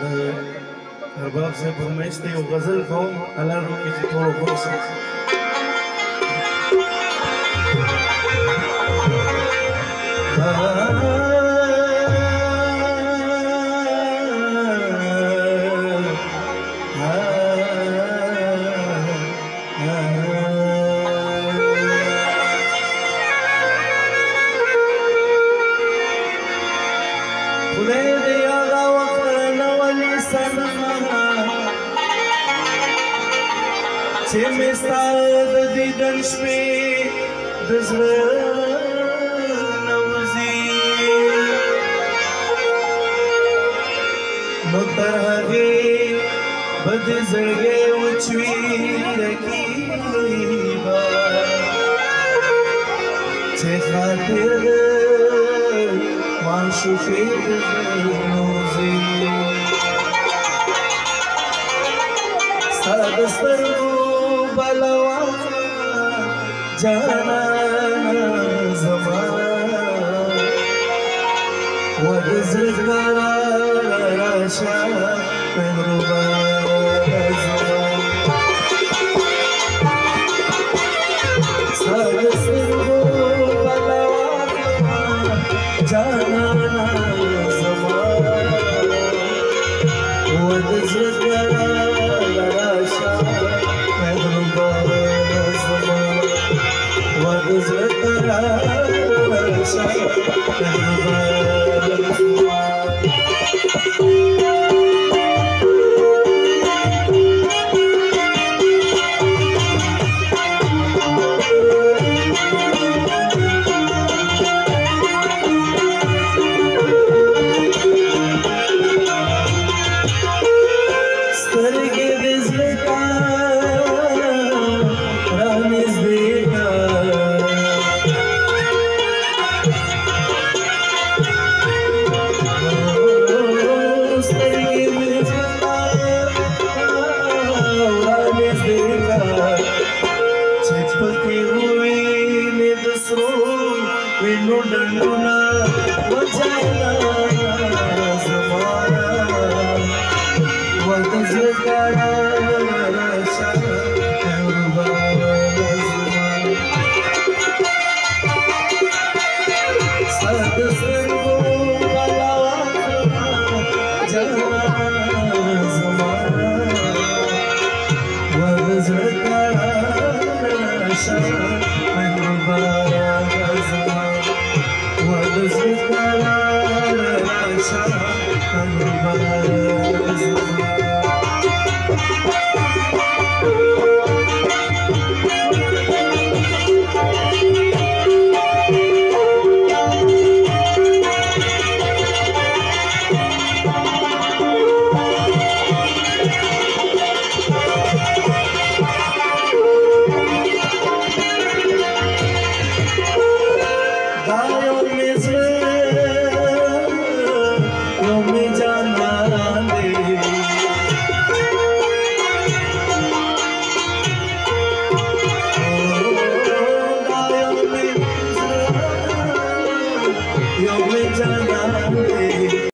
ارباب صاحب فرمایش ته یو غزل کوم الله روکي چې ټول خوښ خدای دې هغه وخت راولي سنما چې مې ستا د دیدن شپې د زړه نه وځي نو تر هغې به دې زړګی وچوي رقیبه چې خاطر معشوقې د زړونوځي ستا د سترګو بله واخله جانانه زما و د زړه قراره راشه مهربانه زما ستا د سترګو بله واخله جانانه زما و د زړه قراره راشه مهربانه زما و د زړه قراره راشه مهربانه زما وینو ډنډونه وځاله زمانه و د زړه قراره راشه مهربانه زما ستا د سترګو بله واخله جانانه زما و د زړه قراره راشه مهربانه زما وَدَ زِكَرَ رَشَا مَهْرُبَانَ زِكَرَ